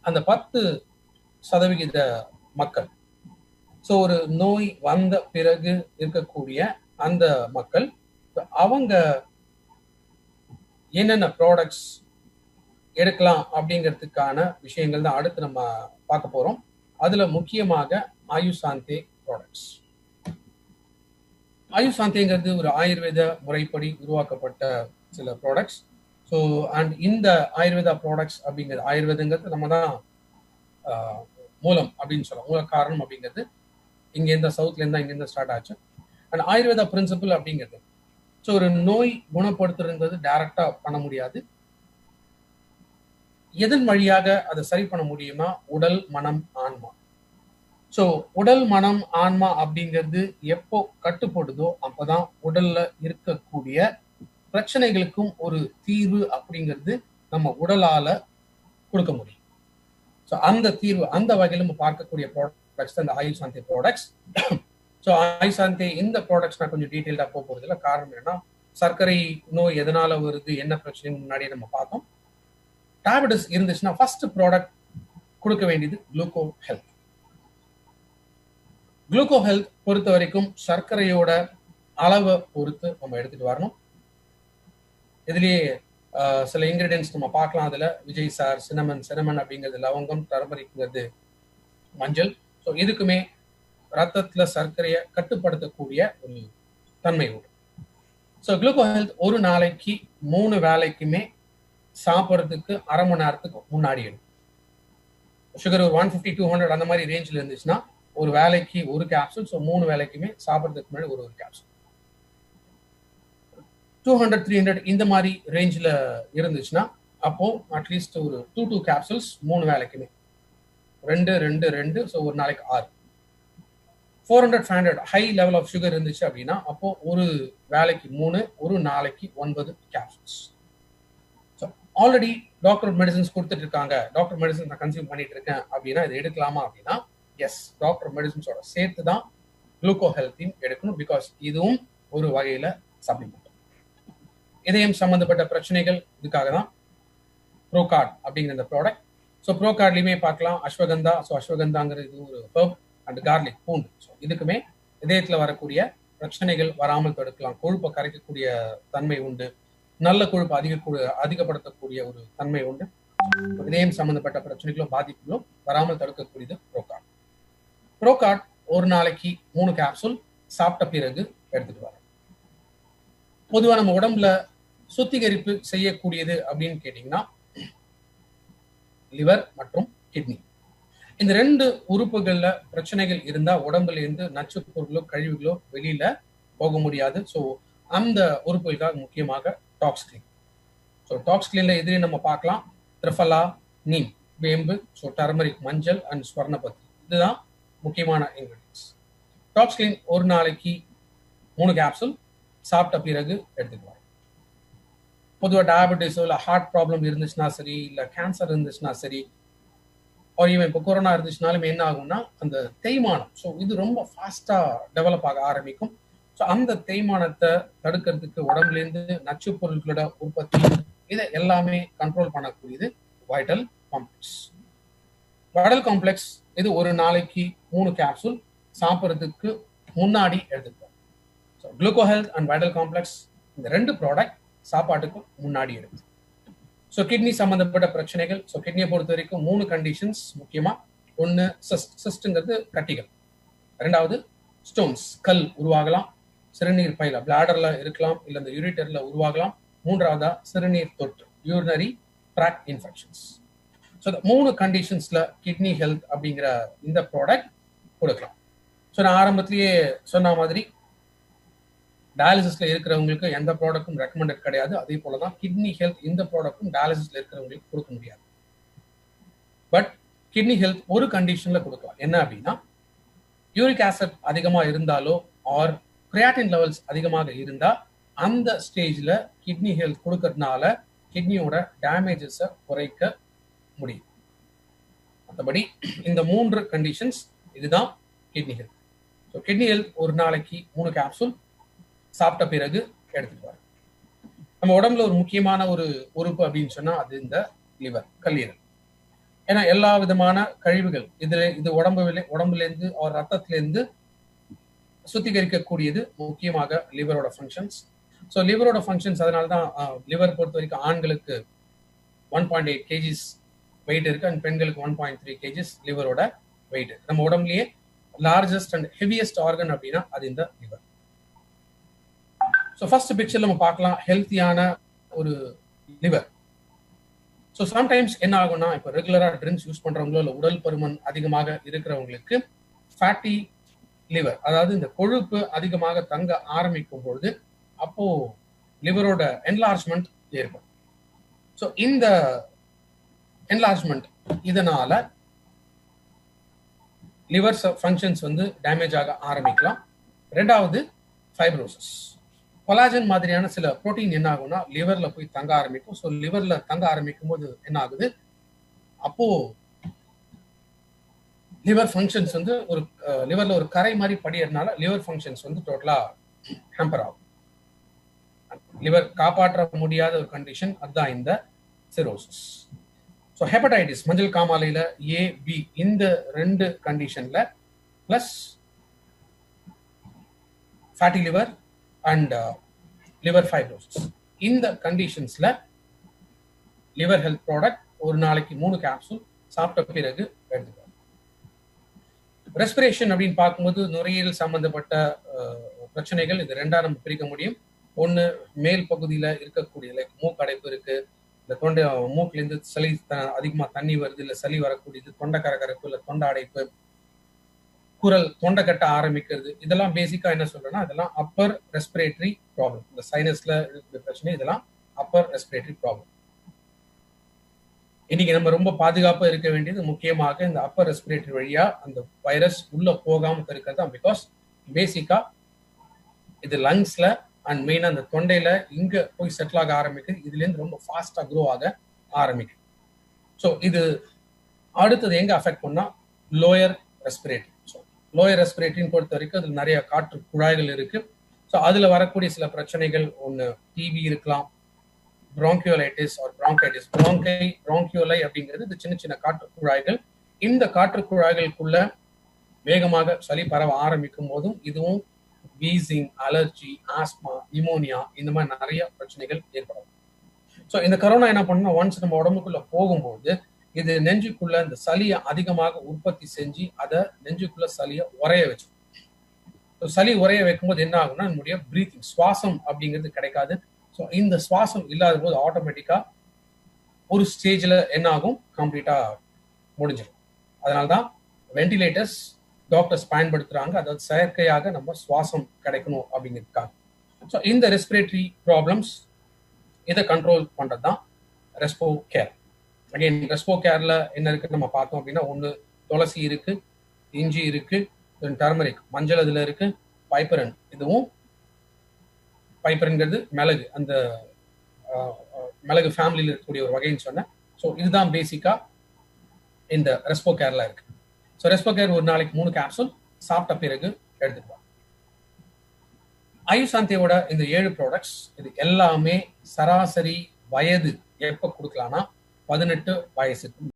அந்த 10% மக்கள், ஸோ ஒரு நோய் வந்த பிறகு இருக்கக்கூடிய அந்த மக்கள், அவங்க என்னென்ன ப்ராடக்ட்ஸ் எடுக்கலாம் அப்படிங்கிறதுக்கான விஷயங்கள் தான் அடுத்து நம்ம பார்க்க போறோம். அதுல முக்கியமாக ஆயுசாந்தே ப்ராடக்ட்ஸ். ஆயுசாந்தேங்கிறது ஒரு ஆயுர்வேத முறைப்படி உருவாக்கப்பட்ட சில ப்ராடக்ட்ஸ். ஸோ அண்ட் இந்த ஆயுர்வேதா ப்ராடக்ட்ஸ் அப்படிங்கிறது, ஆயுர்வேதங்கிறது நம்ம தான் மூலம் அப்படின்னு சொல்லலாம், மூல காரணம் அப்படிங்கிறது இங்கேருந்து சவுத்லேருந்து இங்கேருந்து ஸ்டார்ட் ஆச்சு. அண்ட் ஆயுர்வேதா பிரின்சிபிள் அப்படிங்கிறது, ஸோ ஒரு நோய் குணப்படுத்துறதுங்கிறது டைரக்டா பண்ண முடியாது. எதன் வழியாக அதை சரி பண்ண முடியுமா? உடல், மனம், ஆன்மா. ஸோ உடல், மனம், ஆன்மா அப்படிங்கிறது எப்போ கட்டுப்படுதோ அப்பதான் உடல்ல இருக்கக்கூடிய பிரச்சனைகளுக்கும் ஒரு தீர்வு அப்படிங்கிறது நம்ம உடலால கொடுக்க முடியும். ஸோ அந்த தீர்வு, அந்த வகையில் நம்ம பார்க்கக்கூடிய ப்ராடக்ட்ஸ் அந்த ஆயுசாந்தே ப்ராடக்ட்ஸ். ஸோ ஆயுசாந்தே இந்த ப்ராடக்ட்ஸ் நான் கொஞ்சம் டீட்டெயில்டாக போக போறது இல்லை. காரணம் என்னன்னா, சர்க்கரை நோய் எதனால வருது, என்ன பிரச்சனை முன்னாடியே நம்ம பார்த்தோம். டயபெட்டிஸ் இருந்துச்சுன்னா ஃபர்ஸ்ட் ப்ராடக்ட் கொடுக்க வேண்டியது குளுக்கோ ஹெல்த். குளுக்கோ ஹெல்த் பொறுத்த வரைக்கும் சர்க்கரையோட அளவை பொறுத்து நம்ம எடுத்துட்டு வரணும். இதுலயே சில இன்கிரீடியன்ஸ் நம்ம பார்க்கலாம். அதுல விஜய் சார், சினமன் அப்படிங்கிறது லவங்கம், டர்மரிக்ங்கிறது மஞ்சள். ஸோ இதுக்குமே ரத்தத்துல சர்க்கரையை கட்டுப்படுத்தக்கூடிய ஒரு தன்மை உண்டு. ஸோ குளுக்கோ ஹெல்த் ஒரு நாளைக்கு 3 வேளைக்குமே சாப்பிட்றதுக்கு அரை மணி நேரத்துக்கு முன்னாடி எடுக்கும். சுகர் ஒரு 150 200 அந்த மாதிரி ரேஞ்சில் இருந்துச்சுன்னா ஒரு வேலைக்கு ஒரு கேப்சூல். ஸோ 3 வேலைக்குமே சாப்பிட்றதுக்கு முன்னாடி ஒரு கேப்சூல். 200 300 இந்த மாதிரி ரேஞ்சில் இருந்துச்சுன்னா அப்போ அட்லீஸ்ட் ஒரு 2 கேப்சூல்ஸ் 3 வேலைக்குமே, 2 2 2, ஸோ ஒரு நாளைக்கு 6. 400 500 ஹை லெவல் ஆஃப் சுகர் இருந்துச்சு அப்படின்னா அப்போ ஒரு வேலைக்கு 3, ஒரு நாளைக்கு 9 capsules. So already doctor medicines கொடுத்துட்டு இருக்காங்க, டாக்டர் மெடிசன்ஸ் நான் கன்சியூம் பண்ணிட்டு இருக்கேன் அப்படின்னா இது எடுக்கலாமா அப்படின்னா, எஸ், டாக்டர் மெடிசன்ஸோட சேர்த்து தான் குளுக்கோ ஹெல்த்தையும் எடுக்கணும். பிகாஸ் இதுவும் ஒரு வகையில சப்ளிமெண்ட். இதயம் சம்பந்தப்பட்ட பிரச்சனைகள் இதுக்காக தான் ப்ரோகார்ட் அப்படிங்கிற இந்த ப்ராடக்ட். ஸோ ப்ரோகார்ட்லையுமே பார்க்கலாம் அஸ்வகந்தா. ஸோ அஸ்வகந்தாங்கிறது இது ஒரு ஹெர்ப் அண்ட் கார்லிக், பூண்டு. ஸோ இதுக்குமே இதயத்தில் வரக்கூடிய பிரச்சனைகள் வராமல் தடுக்கலாம். கொழுப்பை கரைக்கக்கூடிய தன்மை உண்டு, நல்ல கொழுப்பு அதிகப்படுத்தக்கூடிய ஒரு தன்மை உண்டு. இதயம் சம்பந்தப்பட்ட பிரச்சனைகளும் பாதிப்புகளும் வராமல் தடுக்கக்கூடியது ப்ரோகார்ட். ப்ரோகார்ட் ஒரு நாளைக்கு 3 கேப்சூல் சாப்பிட்ட பிறகு எடுத்துட்டு வரோம். பொதுவாக நம்ம உடம்புல சுத்திகரிப்பு செய்யக்கூடியது அப்படின்னு கேட்டீங்கன்னா லிவர் மற்றும் கிட்னி. இந்த 2 உறுப்புகள்ல பிரச்சனைகள் இருந்தா உடம்புல இருந்து நச்சு பொருளோ கழிவுகளோ வெளியில போக முடியாது. ஸோ அந்த உறுப்புகளுக்காக முக்கியமாக டாக்ஸ் கிளீன். ஸோ டாக்ஸ் கிளீன்ல எதிரே நம்ம பார்க்கலாம் திரிஃபலா, நீம், வேம்பு, ஸோ டர்மரிக், மஞ்சள் அண்ட் ஸ்வர்ணபத்தி. இதுதான் முக்கியமான இன்கிரீடியன்ஸ். டாக்ஸ் கிளீன் ஒரு நாளைக்கு 3 கேப்சூல் சாப்பிட்ட பிறகு எடுத்துக்குவாங்க. பொதுவாக டயபெட்டிஸோ இல்லை ஹார்ட் ப்ராப்ளம் இருந்துச்சுன்னா சரி, இல்லை கேன்சர் இருந்துச்சுன்னா சரி, ஒரு ஈவன் இப்போ கொரோனா இருந்துச்சுனாலும் என்ன ஆகும்னா அந்த தேய்மானம், ஸோ இது ரொம்ப ஃபாஸ்டா டெவலப் ஆக ஆரம்பிக்கும். ஸோ அந்த தேய்மானத்தை தடுக்கிறதுக்கு உடம்புலேருந்து நச்சு பொருட்களோட உற்பத்தி இதை எல்லாமே கண்ட்ரோல் பண்ணக்கூடியது வைட்டல் காம்ப்ளெக்ஸ். வைட்டல் காம்ப்ளெக்ஸ் இது ஒரு நாளைக்கு 3 கேப்சூல் சாப்பிட்றதுக்கு முன்னாடி எடுத்துக்குவோம். So gluco health and vital complex இந்த 2 ப்ராடக்ட் சாப்பாட்டுக்கு முன்னாடி எடுத்து. ஸோ கிட்னி சம்பந்தப்பட்ட பிரச்சனைகள். ஸோ கிட்னியை பொறுத்த வரைக்கும் 3 கண்டிஷன்ஸ் முக்கியமா. ஒன்று சிஸ்ட்ங்கிறது கட்டிகள், 2வது ஸ்டோன்ஸ் கல் உருவாகலாம், சிறுநீர் பையில பிளாடர்ல இருக்கலாம், இல்லை இந்த யூரிட்டர்ல உருவாகலாம், 3வதா சிறுநீர் தொற்று யூரினரி ட்ராக்ட் இன்ஃபெக்ஷன்ஸ். ஸோ இந்த 3 கண்டிஷன்ஸ்ல கிட்னி ஹெல்த் அப்படிங்கிற இந்த ப்ராடக்ட் கொடுக்கலாம். ஸோ நான் ஆரம்பத்திலேயே சொன்ன மாதிரி டயாலிசிஸ்ல இருக்கிறவங்களுக்கு எந்த ப்ராடக்டும் ரெக்கமெண்டட் கிடையாது. அதே போலதான் கிட்னி ஹெல்த் இந்த ப்ராடக்டும் டயாலிசிஸ்ல இருக்கிறவங்களுக்கு கொடுக்க முடியாது. பட் கிட்னி ஹெல்த் ஒரு கண்டிஷன்ல கொடுக்கலாம். என்ன அப்படின்னா, யூரிக் ஆசிட் அதிகமா இருந்தாலோ ஆர் கிரியாட்டின் லெவல்ஸ் அதிகமாக இருந்தா அந்த ஸ்டேஜ்ல கிட்னி ஹெல்த் கொடுக்கறதுனால கிட்னியோட டேமேஜஸை குறைக்க முடியும். மற்றபடி இந்த 3 கண்டிஷன்ஸ் இதுதான் kidney health. So kidney health ஒரு நாளைக்கு 3 கேப்சூல் சாப்பிட்ட பிறகு எடுத்துக்குவாங்க. நம்ம உடம்புல ஒரு முக்கியமான ஒரு உறுப்பு அப்படின்னு சொன்னா அது இந்த லிவர், கல்லீரல். ஏன்னா எல்லா விதமான கழிவுகள் இது உடம்புல இருந்து ரத்தத்துல இருந்து சுத்திகரிக்கக்கூடியது முக்கியமாக லிவரோட ஃபங்க்ஷன்ஸ். ஸோ லிவரோட ஃபங்க்ஷன்ஸ் அதனாலதான் லிவர் பொறுத்த வரைக்கும் ஆண்களுக்கு 1.8 kgs வெயிட் இருக்கு அண்ட் பெண்களுக்கு 1.3 kgs லிவரோட வெயிட். நம்ம உடம்புலயே லார்ஜஸ்ட் அண்ட் ஹெவியஸ்ட் ஆர்கன் அப்படின்னா அது இந்த லிவர். ஸோ ஃபர்ஸ்ட் பிக்சர்ல நம்ம பார்க்கலாம் ஹெல்த்தியான ஒரு லிவர். ஸோ சம்டைம்ஸ் என்ன ஆகும்னா, இப்போ ரெகுலரா ட்ரிங்க்ஸ் யூஸ் பண்றவங்களோ இல்லை உடல் பருமன் அதிகமாக இருக்கிறவங்களுக்கு ஃபேட்டி லிவர், அதாவது இந்த கொழுப்பு அதிகமாக தங்க ஆரம்பிக்கும் பொழுது அப்போ லிவரோட என்லார்ஜ்மெண்ட் ஏற்படும். ஸோ இந்த என்லார்ஜ்மெண்ட் இதனால லிவர் ஃபங்க்ஷன்ஸ் டேமேஜ் ஆக ஆரம்பிக்கலாம். ரெண்டாவது ஃபைப்ரோசிஸ். கொலாஜன் மாதிரியான சில புரோட்டீன் என்ன ஆகும்னா லிவர்ல போய் தங்க ஆரம்பிக்கும். ஸோ லிவர்ல தங்க ஆரம்பிக்கும் போது என்ன ஆகுது, அப்போ லிவர் ஃபங்க்ஷன்ஸ் ஒரு லிவர்ல ஒரு கரை மாதிரி படியறதுனால லிவர் ஃபங்க்ஷன்ஸ் டோட்டலா ஹேம்பர் ஆகும். லிவர் காப்பாற்ற முடியாத ஒரு கண்டிஷன் அதுதான் இந்த சிரோசிஸ். ஸோ ஹெப்படைட்டிஸ், மஞ்சள் காமாலையில A, B இந்த 2 கண்டிஷன்ல plus fatty liver and liver fibrosis, இந்த கண்டிஷன்ஸ்ல லிவர் ஹெல்த் ப்ராடக்ட் ஒரு நாளைக்கு 3 கேப்சூல் சாப்பிட்ட பிறகு எடுத்துக்கலாம். ரெஸ்பிரேஷன் அப்படின்னு பார்க்கும்போது நுரையீரல் சம்பந்தப்பட்ட பிரச்சனைகள் இது 2ஆ நம்ம பிரிக்க முடியும். ஒன்று மேல் பகுதியில இருக்கக்கூடிய லைக் மூக்கடைப்பு இருக்கு, இந்த தொண்டை மூக்குல இருந்து சளி அதிகமா தண்ணி வருது, இல்லை சளி வரக்கூடியது, தொண்டை கரகரப்பு, இல்லை தொண்டை அடைப்பு, குரல் தொண்டை கட்ட ஆரம்பிக்கிறது, இதெல்லாம் பேசிக்கா என்ன சொல்றேன்னா இதெல்லாம் அப்பர் ரெஸ்பிரேட்டரி ப்ராப்ளம். இந்த சைனஸ்ல இருக்கிற பிரச்சனை இதெல்லாம் அப்பர் ரெஸ்பிரேட்டரி ப்ராப்ளம். இன்னைக்கு நம்ம ரொம்ப பாதுகாப்பா இருக்க வேண்டியது முக்கியமாக இந்த அப்பர் ரெஸ்பிரேட்டரி வழியா அந்த வைரஸ் உள்ள போகாம தடுக்கிறது தான். பிகாஸ் பேசிக்கா இது லங்ஸ்ல அண்ட் மெயினா அந்த தொண்டையில இங்க போய் செட்டில் ஆக ஆரம்பிக்குது. இதுல இருந்து ரொம்ப ஃபாஸ்டா க்ரோ ஆக ஆரம்பிக்குது. ஸோ இது அடுத்தது எங்க அஃபெக்ட் பண்ணா லோயர் ரெஸ்பிரேட்டரி. ஸோ லோயர் ரெஸ்பிரேட்டரின்னு பொறுத்த வரைக்கும் அதுல நிறைய காற்று குழாய்கள் இருக்கு. ஸோ அதுல வரக்கூடிய சில பிரச்சனைகள் ஒன்று டிபி இருக்கலாம், bronchiolitis or bronchitis. bronchioli அப்படிங்கிறது இது சின்ன சின்ன காற்று குழாய்கள். இந்த காற்று குழாய்களுக்குள்ள வேகமாக சளி பரவ ஆரம்பிக்கும் போதும் இதுவும் வீசிங், அலர்ஜி, ஆஸ்மா, நிமோனியா இந்த மாதிரி நிறைய பிரச்சனைகள் ஏற்படும். ஸோ இந்த கரோனா என்ன பண்ணா ஒன்ஸ் நம்ம உடம்புக்குள்ள போகும்போது இது நெஞ்சுக்குள்ள இந்த சளியை அதிகமாக உற்பத்தி செஞ்சு அதை நெஞ்சுக்குள்ள சளியை உரைய வச்சு, சளி உரைய வைக்கும்போது என்ன ஆகும்னா நம்முடைய பிரீத்திங், சுவாசம் அப்படிங்கிறது கிடைக்காது. ஸோ இந்த சுவாசம் இல்லாத போது ஆட்டோமேட்டிக்கா ஒரு ஸ்டேஜ்ல என்ன ஆகும், கம்ப்ளீட்டா முடிஞ்சிடும். அதனால்தான் வென்டிலேட்டர்ஸ் டாக்டர்ஸ் பயன்படுத்துறாங்க, அதாவது செயற்கையாக நம்ம சுவாசம் கிடைக்கணும் அப்படிங்கிறதுக்காக. ஸோ இந்த ரெஸ்பிரேட்டரி ப்ராப்ளம்ஸ் இதை கண்ட்ரோல் பண்றது தான் ரெஸ்போ கேர். அகைன் ரெஸ்போ கேர்ல என்ன இருக்குன்னு நம்ம பார்த்தோம் அப்படின்னா ஒன்று துளசி இருக்கு, இஞ்சி இருக்கு, டர்மரிக் மஞ்சள் அதுல இருக்கு, பைப்பரன், இதுவும் பைப்பரன்கிறது மிளகு, அந்த மிளகு ஃபேமிலியில் இருக்கக்கூடிய ஒரு வகைன்னு சொன்னேன். ஸோ இதுதான் பேசிக்கா இந்த ரெஸ்போ கேர்ல இருக்கு. ஸோ ரெஸ்போ கேர் ஒரு நாளைக்கு 3 கேப்சூல் சாப்பிட்ட பிறகு எடுத்துக்கலாம். ஆயுசாந்தியோட இந்த 7 ப்ராடக்ட்ஸ் இது எல்லாமே சராசரி வயது எப்ப கொடுக்கலாம்னா 18 வயசுக்கு